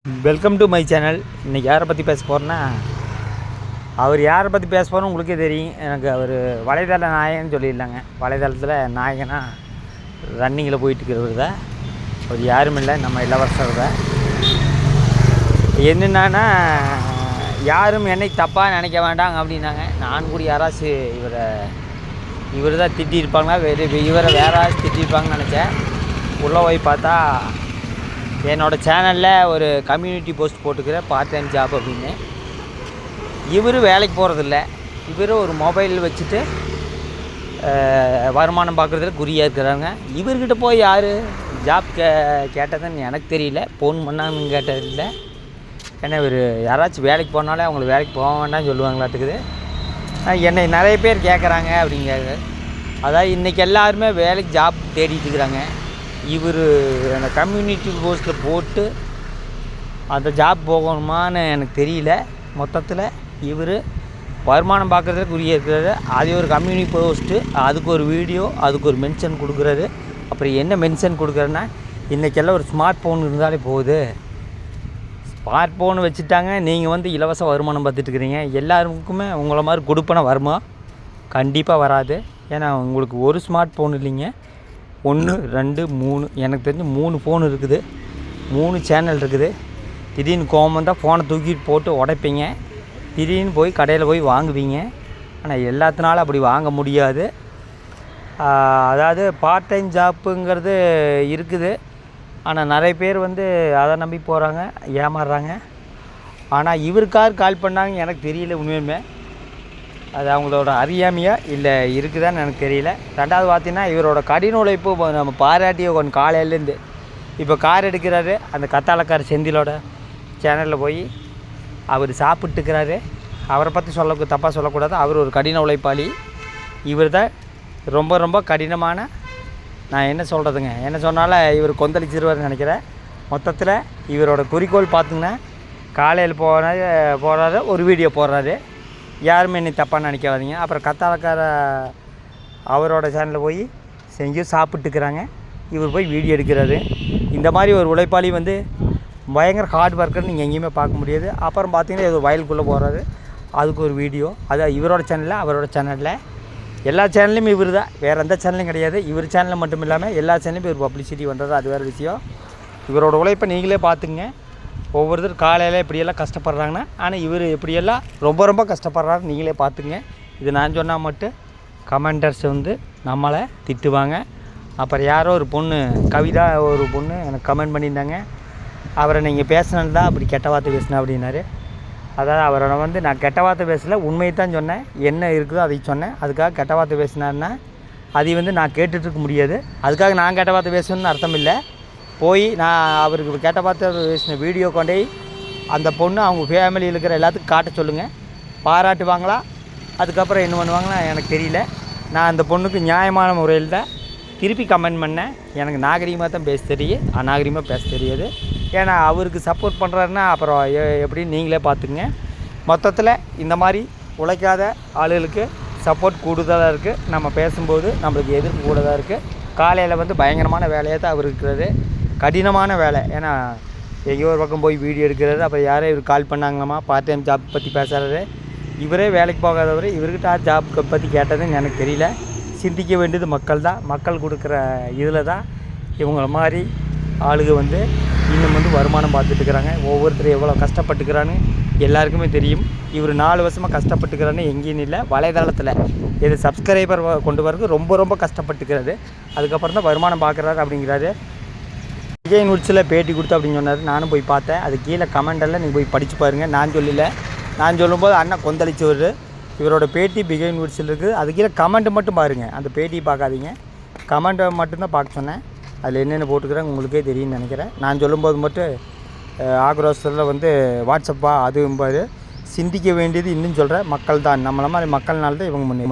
Welcome to my channel. இன்றைக்கி யாரை பற்றி பேச போகிறேன்னா, அவர் யாரை பற்றி பேச போகிறோன்னு உங்களுக்கே தெரியும். எனக்கு அவர் வலைதள நாயகன்னு சொல்லிடலாங்க. வலைதளத்தில் நாயகனாக ரன்னிங்கில் போயிட்டுருக்கிறவர் தான். அவர் யாரும் இல்லை, நம்ம இளவரசர் தான். என்னென்னா, யாரும் என்னை தப்பாக நினைக்க வேண்டாங்க அப்படின்னாங்க. நான் கூட யாராச்சும் இவர் தான் திட்டிருப்பாங்களா, இவரை வேற யாராச்சும் திட்டிருப்பாங்கன்னு நினச்சேன். உள்ளே போய் பார்த்தா என்னோடய சேனலில் ஒரு கம்யூனிட்டி போஸ்ட் போட்டுக்கிற பார்ட் டைம் ஜாப் அப்படின்னு. இவர் வேலைக்கு போகிறதில்ல, இவர் ஒரு மொபைல் வச்சுட்டு வருமானம் பார்க்குறதுல குறியாக இருக்கிறாங்க. இவர்கிட்ட போய் யார் ஜாப் கேட்டதுன்னு எனக்கு தெரியல. ஃபோன் பண்ணாங்கன்னு கேட்டதில்லை. ஏன்னா இவர் யாராச்சும் வேலைக்கு போனாலே அவங்களுக்கு வேலைக்கு போக வேண்டாம்னு சொல்லுவாங்களாட்டுக்குது. என்னை நிறைய பேர் கேட்குறாங்க அப்படிங்கிறாரு. அதாவது இன்றைக்கி எல்லாருமே வேலைக்கு ஜாப் தேடிட்டு இருக்கிறாங்க. இவர் அந்த கம்யூனிட்டி போஸ்ட்டில் போட்டு அந்த ஜாப் போகணுமான்னு எனக்கு தெரியல. மொத்தத்தில் இவர் வருமானம் பார்க்குறதுல குறியாக இருக்கிறாரு. அதே ஒரு கம்யூனிட்டி போஸ்ட்டு, அதுக்கு ஒரு வீடியோ, அதுக்கு ஒரு மென்ஷன் கொடுக்குறாரு. அப்புறம் என்ன மென்ஷன் கொடுக்குறேன்னா, இன்றைக்கெல்லாம் ஒரு ஸ்மார்ட் ஃபோன் இருந்தாலே போகுது. ஸ்மார்ட் ஃபோன் வச்சுட்டாங்க, நீங்கள் இலவச வருமானம் பார்த்துட்ருக்கிறீங்க. எல்லாருக்குமே உங்களை மாதிரி கொடுப்பன வருமா? கண்டிப்பாக வராது. ஏன்னா உங்களுக்கு ஒரு ஸ்மார்ட் ஃபோன் இல்லைங்க, 1 2 3 எனக்கு தெரிஞ்சு 3 ஃபோன் இருக்குது, 3 சேனல் இருக்குது. திடீர்னு கோவம் வந்தால் ஃபோனை தூக்கிட்டு போட்டு உடைப்பீங்க. திடீர்னு போய் கடையில் போய் வாங்குவீங்க. ஆனால் எல்லாத்தினாலும் அப்படி வாங்க முடியாது. அதாவது பார்ட் டைம் ஜாப்புங்கிறது இருக்குது. ஆனால் நிறைய பேர் அதை நம்பி போகிறாங்க, ஏமாறுறாங்க. ஆனால் இவருக்கார் கால் பண்ணாங்க எனக்கு தெரியல உண்மையுமே. அது அவங்களோட அறியாமையாக இல்லை இருக்குதான்னு எனக்கு தெரியல. ரெண்டாவது பார்த்தீங்கன்னா, இவரோட கடின உழைப்பு நம்ம பாராட்டிய கொஞ்சம் காலையிலேருந்து இப்போ கார் எடுக்கிறாரு. அந்த கத்தாழக்கார செந்திலோட சேனலில் போய் அவர் சாப்பிட்டுக்கிறாரு. அவரை பற்றி தப்பாக சொல்லக்கூடாது. அவர் ஒரு கடின உழைப்பாளி. இவர் தான் ரொம்ப ரொம்ப கடினமான, நான் என்ன சொல்கிறதுங்க, என்ன சொன்னாலும் இவர் கொந்தளிச்சிருவார்னு நினைக்கிறேன். மொத்தத்தில் இவரோட குறிக்கோள் பார்த்திங்கன்னா, காலையில் போகிறாரு, ஒரு வீடியோ போடுறாரு. யாருமே என்னை தப்பாக நினைக்காதீங்க. அப்புறம் கத்தாழக்கார அவரோட சேனலில் போய் செஞ்சு சாப்பிட்டுக்கிறாங்க. இவர் போய் வீடியோ எடுக்கிறாரு. இந்த மாதிரி ஒரு உழைப்பாளி பயங்கர ஹார்ட் ஒர்க்கர்னு நீங்கள் எங்கேயுமே பார்க்க முடியாது. அப்புறம் பார்த்தீங்கன்னா ஏதோ வயலுக்குள்ளே போகிறாரு, அதுக்கு ஒரு வீடியோ. அது இவரோட சேனலில், அவரோட சேனலில், எல்லா சேனல்லையும் இவர் தான், வேறு எந்த சேனலும் கிடையாது. இவர் சேனலில் மட்டும் இல்லாமல் எல்லா சேனல்லையும் இவர் பப்ளிசிட்டி பண்ணுறது, அது வேறு விஷயம். இவரோட உழைப்பை நீங்களே பார்த்துங்க. ஒவ்வொருத்தர் காலையில் இப்படியெல்லாம் கஷ்டப்படுறாங்கன்னா, ஆனால் இவர் எப்படியெல்லாம் ரொம்ப ரொம்ப கஷ்டப்படுறாரு நீங்களே பார்த்துங்க. இது நான் சொன்னால் மட்டும் கமெண்டர்ஸ் நம்மளை திட்டுவாங்க. அப்புறம் யாரோ ஒரு பொண்ணு, கவிதா ஒரு பொண்ணு எனக்கு கமெண்ட் பண்ணியிருந்தாங்க. அவரை நீங்கள் பேசினது தான் அப்படி கெட்ட வார்த்தை பேசினேன் அப்படின்னாரு. அதாவது அவரை நான் கெட்ட வார்த்தை பேசலை, உண்மையை தான் சொன்னேன். என்ன இருக்குதோ அதை சொன்னேன். அதுக்காக கெட்ட வார்த்தை பேசினாருன்னா அதை நான் கேட்டுட்ருக்க முடியாது. அதுக்காக நான் கெட்ட வார்த்தை பேசணுன்னு அர்த்தம் இல்லை. போய் நான் அவருக்கு கேட்ட பார்த்து பேசின வீடியோ கொண்டே அந்த பொண்ணு அவங்க ஃபேமிலியில் இருக்கிற எல்லாத்துக்கும் காட்ட சொல்லுங்கள். பாராட்டுவாங்களா, அதுக்கப்புறம் என்ன பண்ணுவாங்களா எனக்கு தெரியல. நான் அந்த பொண்ணுக்கு நியாயமான முறையில் தான் திருப்பி கமெண்ட் பண்ணேன். எனக்கு நாகரிகமாக தான் பேச தெரியும், அநாகரிகமாக பேச தெரியாது. ஏன்னா அவருக்கு சப்போர்ட் பண்ணுறாருன்னா அப்புறம் எப்படின்னு நீங்களே பார்த்துக்குங்க. மொத்தத்தில் இந்த மாதிரி உழைக்காத ஆளுகளுக்கு சப்போர்ட் கூடுதலாக இருக்குது. நம்ம பேசும்போது நம்மளுக்கு எதிர்ப்பு கூடுதலாக இருக்குது. காலையில் பயங்கரமான வேலையாக தான் அவர் இருக்கிறது, கடினமான வேலை. ஏன்னா எங்கேயோ ஒரு பக்கம் போய் வீடியோ எடுக்கிறது. அப்புறம் யாரோ இவர் கால் பண்ணாங்களாமா, பார்ட் டைம் ஜாப் பற்றி பேசுகிறாரு. இவரே வேலைக்கு போகாதவர், இவர்கிட்ட ஜாப் பற்றி கேட்டதுன்னு எனக்கு தெரியல. சிந்திக்க வேண்டியது மக்கள் தான். மக்கள் கொடுக்குற இதில் தான் இவங்கள மாதிரி ஆளுங்க இன்னும் வருமானம் பார்த்துட்டுருக்குறாங்க. ஒவ்வொருத்தரும் எவ்வளோ கஷ்டப்பட்டுக்கிறான்னு எல்லாருக்குமே தெரியும். இவர் 4 வருஷமாக கஷ்டப்பட்டுக்கிறான்னு எங்கேயும் இல்லை, வலைதளத்தில் இது சப்ஸ்கிரைபர் கொண்டு வரது ரொம்ப ரொம்ப கஷ்டப்பட்டுக்கிறாரு. அதுக்கப்புறம் தான் வருமானம் பார்க்குறாரு அப்படிங்கிறாரு. விஜய் நியூஸில் பேட்டி கொடுத்து அப்படின்னு சொன்னார். நானும் போய் பார்த்தேன். அது கீழே கமெண்டெல்லாம் நீங்கள் போய் படித்து பாருங்கள். நான் சொல்லலை, நான் சொல்லும்போது அண்ணா கொந்தளிச்சவர். இவரோட பேட்டி விஜய் நியூஸில் இருக்குது. அது கீழே கமெண்ட் மட்டும் பாருங்கள், அந்த பேட்டியை பார்க்காதீங்க. கமெண்ட்டை மட்டும்தான் பார்க்க சொன்னேன். அதில் என்னென்ன போட்டுக்கிறேன் உங்களுக்கே தெரியும்னு நினைக்கிறேன். நான் சொல்லும்போது மட்டும் ஆக்ரோஷத்தில் வாட்ஸ்அப்பா அதுவும் பாரு. சிந்திக்க வேண்டியது இன்னும் சொல்கிறேன் மக்கள் தான். நம்மள மாதிரி மக்கள்னால்தான் இவங்க முன்னே